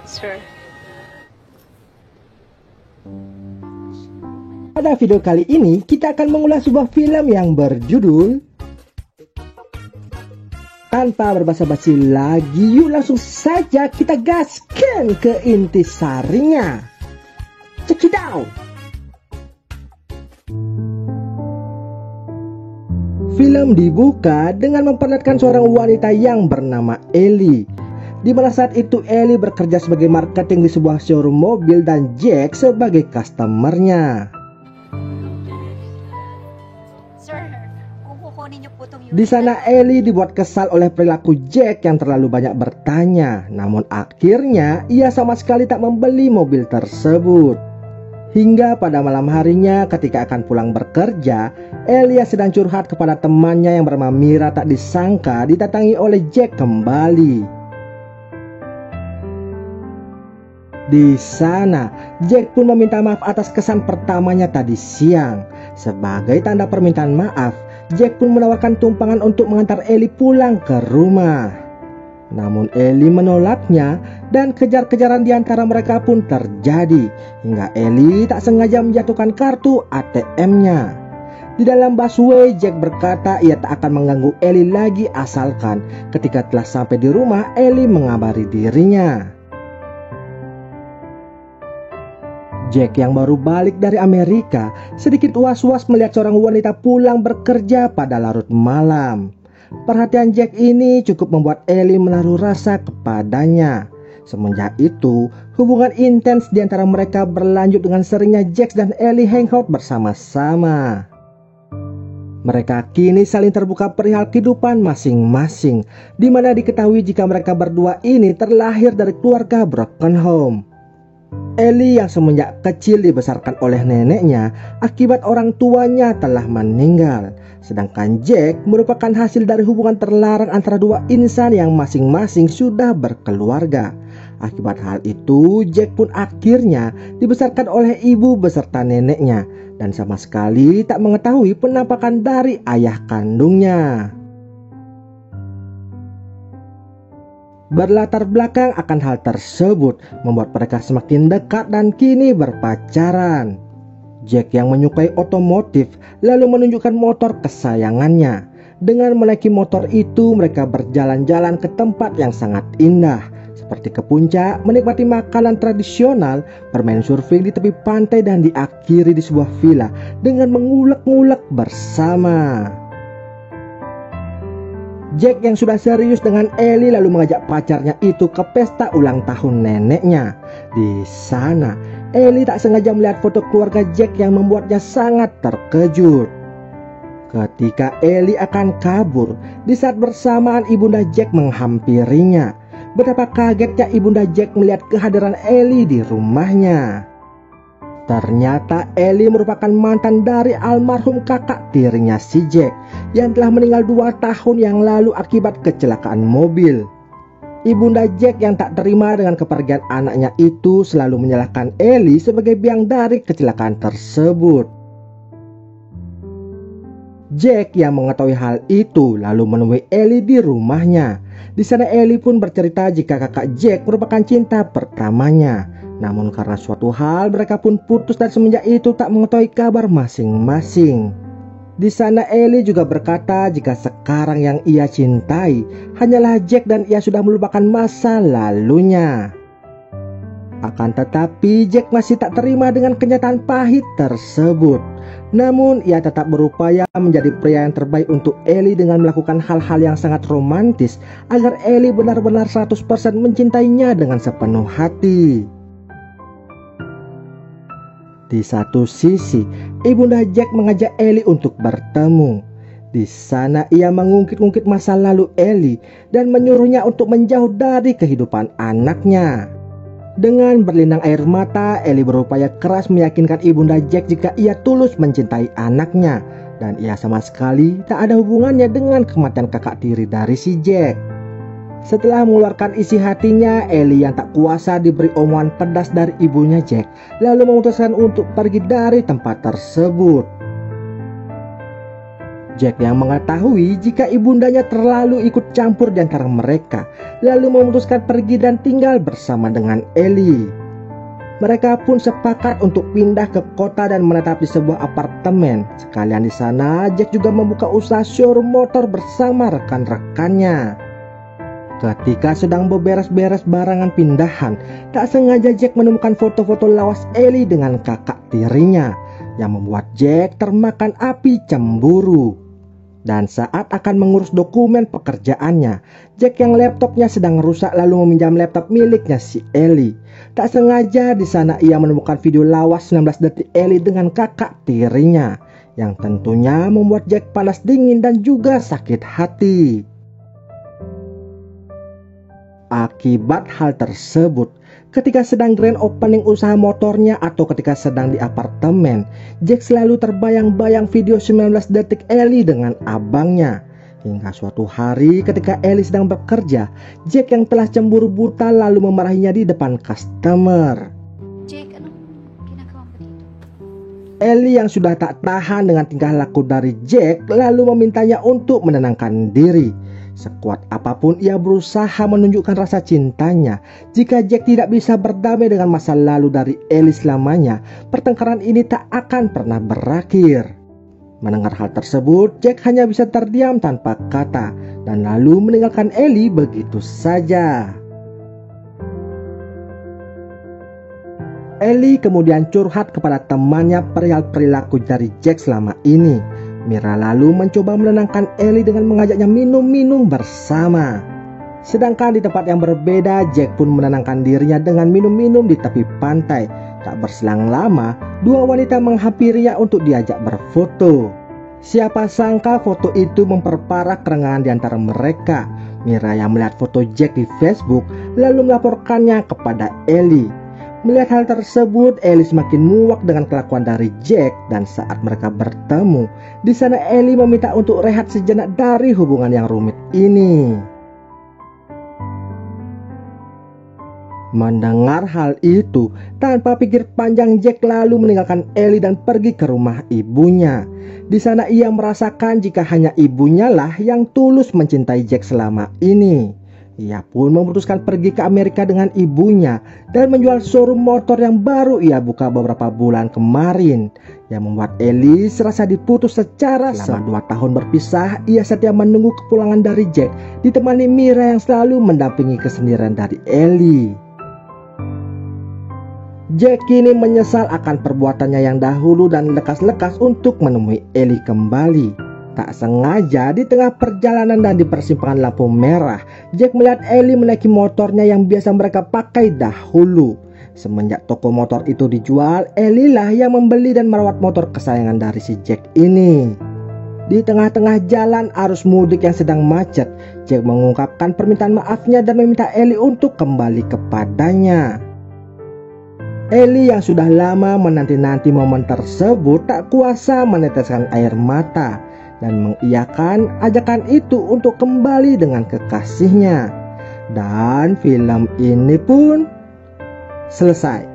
Sure. Pada video kali ini, kita akan mengulas sebuah film yang berjudul Tanpa berbasa-basi lagi, yuk langsung saja kita gaskan ke intisarinya. Check it out! Film dibuka dengan memperlihatkan seorang wanita yang bernama Ellie, di mana saat itu Ellie bekerja sebagai marketing di sebuah showroom mobil dan Jack sebagai customernya. Di sana Ellie dibuat kesal oleh perilaku Jack yang terlalu banyak bertanya. Namun akhirnya ia sama sekali tak membeli mobil tersebut. Hingga pada malam harinya ketika akan pulang bekerja, Ellie sedang curhat kepada temannya yang bernama Mira, tak disangka didatangi oleh Jack kembali. Di sana, Jack pun meminta maaf atas kesan pertamanya tadi siang. Sebagai tanda permintaan maaf, Jack pun menawarkan tumpangan untuk mengantar Ellie pulang ke rumah. Namun Ellie menolaknya dan kejar-kejaran di antara mereka pun terjadi hingga Ellie tak sengaja menjatuhkan kartu ATM-nya. Di dalam busway, Jack berkata ia tak akan mengganggu Ellie lagi asalkan ketika telah sampai di rumah Ellie mengabari dirinya. Jack yang baru balik dari Amerika sedikit was-was melihat seorang wanita pulang bekerja pada larut malam. Perhatian Jack ini cukup membuat Ellie menaruh rasa kepadanya. Semenjak itu, hubungan intens di antara mereka berlanjut dengan seringnya Jack dan Ellie hangout bersama-sama. Mereka kini saling terbuka perihal kehidupan masing-masing, di mana diketahui jika mereka berdua ini terlahir dari keluarga broken home. Ellie yang semenjak kecil dibesarkan oleh neneknya akibat orang tuanya telah meninggal. Sedangkan Jack merupakan hasil dari hubungan terlarang antara dua insan yang masing-masing sudah berkeluarga. Akibat hal itu, Jack pun akhirnya dibesarkan oleh ibu beserta neneknya dan sama sekali tak mengetahui penampakan dari ayah kandungnya. Berlatar belakang akan hal tersebut membuat mereka semakin dekat dan kini berpacaran. Jack yang menyukai otomotif lalu menunjukkan motor kesayangannya. Dengan menaiki motor itu mereka berjalan-jalan ke tempat yang sangat indah, seperti ke puncak, menikmati makanan tradisional, bermain surfing di tepi pantai dan diakhiri di sebuah villa dengan mengulek-ngulek bersama. Jack yang sudah serius dengan Ellie lalu mengajak pacarnya itu ke pesta ulang tahun neneknya. Di sana, Ellie tak sengaja melihat foto keluarga Jack yang membuatnya sangat terkejut. Ketika Ellie akan kabur, di saat bersamaan ibunda Jack menghampirinya. Betapa kagetnya ibunda Jack melihat kehadiran Ellie di rumahnya. Ternyata Ellie merupakan mantan dari almarhum kakak tirinya si Jack yang telah meninggal 2 tahun yang lalu akibat kecelakaan mobil. Ibunda Jack yang tak terima dengan kepergian anaknya itu selalu menyalahkan Ellie sebagai biang dari kecelakaan tersebut. Jack yang mengetahui hal itu lalu menemui Ellie di rumahnya. Di sana Ellie pun bercerita jika kakak Jack merupakan cinta pertamanya. Namun karena suatu hal mereka pun putus dan semenjak itu tak mengetahui kabar masing-masing. Di sana Ellie juga berkata jika sekarang yang ia cintai hanyalah Jack dan ia sudah melupakan masa lalunya. Akan tetapi Jack masih tak terima dengan kenyataan pahit tersebut. Namun ia tetap berupaya menjadi pria yang terbaik untuk Ellie dengan melakukan hal-hal yang sangat romantis agar Ellie benar-benar 100% mencintainya dengan sepenuh hati. Di satu sisi, ibunda Jack mengajak Ellie untuk bertemu. Di sana ia mengungkit-ungkit masa lalu Ellie dan menyuruhnya untuk menjauh dari kehidupan anaknya. Dengan berlinang air mata, Ellie berupaya keras meyakinkan ibunda Jack jika ia tulus mencintai anaknya dan ia sama sekali tak ada hubungannya dengan kematian kakak tiri dari si Jack. Setelah mengeluarkan isi hatinya, Ellie yang tak kuasa diberi omongan pedas dari ibunya Jack, lalu memutuskan untuk pergi dari tempat tersebut. Jack yang mengetahui jika ibundanya terlalu ikut campur di antara mereka, lalu memutuskan pergi dan tinggal bersama dengan Ellie. Mereka pun sepakat untuk pindah ke kota dan menetap di sebuah apartemen. Sekalian di sana, Jack juga membuka usaha showroom motor bersama rekan-rekannya. Ketika sedang beberes-beres barangan pindahan, tak sengaja Jack menemukan foto-foto lawas Ellie dengan kakak tirinya, yang membuat Jack termakan api cemburu. Dan saat akan mengurus dokumen pekerjaannya, Jack yang laptopnya sedang rusak lalu meminjam laptop miliknya si Ellie. Tak sengaja di sana ia menemukan video lawas 19 detik Ellie dengan kakak tirinya, yang tentunya membuat Jack panas dingin dan juga sakit hati. Akibat hal tersebut, ketika sedang grand opening usaha motornya atau ketika sedang di apartemen, Jack selalu terbayang-bayang video 19 detik Ellie dengan abangnya. Hingga suatu hari ketika Ellie sedang bekerja, Jack yang telah cemburu buta lalu memarahinya di depan customer. Jack, anong ginagawa mo dito? Ellie yang sudah tak tahan dengan tingkah laku dari Jack lalu memintanya untuk menenangkan diri. Sekuat apapun ia berusaha menunjukkan rasa cintanya. Jika Jack tidak bisa berdamai dengan masa lalu dari Ellie selamanya, pertengkaran ini tak akan pernah berakhir. Mendengar hal tersebut, Jack hanya bisa terdiam tanpa kata dan lalu meninggalkan Ellie begitu saja. Ellie kemudian curhat kepada temannya perihal perilaku dari Jack selama ini. Mira lalu mencoba menenangkan Ellie dengan mengajaknya minum-minum bersama. Sedangkan di tempat yang berbeda, Jack pun menenangkan dirinya dengan minum-minum di tepi pantai. Tak berselang lama, dua wanita menghampirinya untuk diajak berfoto. Siapa sangka foto itu memperparah kerengangan di antara mereka. Mira yang melihat foto Jack di Facebook lalu melaporkannya kepada Ellie. Melihat hal tersebut, Ellie semakin muak dengan kelakuan dari Jack dan saat mereka bertemu, di sana Ellie meminta untuk rehat sejenak dari hubungan yang rumit ini. Mendengar hal itu, tanpa pikir panjang Jack lalu meninggalkan Ellie dan pergi ke rumah ibunya. Di sana ia merasakan jika hanya ibunya lah yang tulus mencintai Jack selama ini. Ia pun memutuskan pergi ke Amerika dengan ibunya dan menjual showroom motor yang baru ia buka beberapa bulan kemarin, yang membuat Ellie serasa diputus secara selama 2 tahun berpisah. Ia setia menunggu kepulangan dari Jack, ditemani Mira yang selalu mendampingi kesendirian dari Ellie. Jack kini menyesal akan perbuatannya yang dahulu dan lekas-lekas untuk menemui Ellie kembali. Tak sengaja di tengah perjalanan dan di persimpangan lampu merah, Jack melihat Ellie menaiki motornya yang biasa mereka pakai dahulu. Semenjak toko motor itu dijual, Ellie lah yang membeli dan merawat motor kesayangan dari si Jack ini. Di tengah-tengah jalan arus mudik yang sedang macet, Jack mengungkapkan permintaan maafnya dan meminta Ellie untuk kembali kepadanya. Ellie yang sudah lama menanti-nanti momen tersebut tak kuasa meneteskan air mata dan mengiyakan ajakan itu untuk kembali dengan kekasihnya. Dan film ini pun selesai.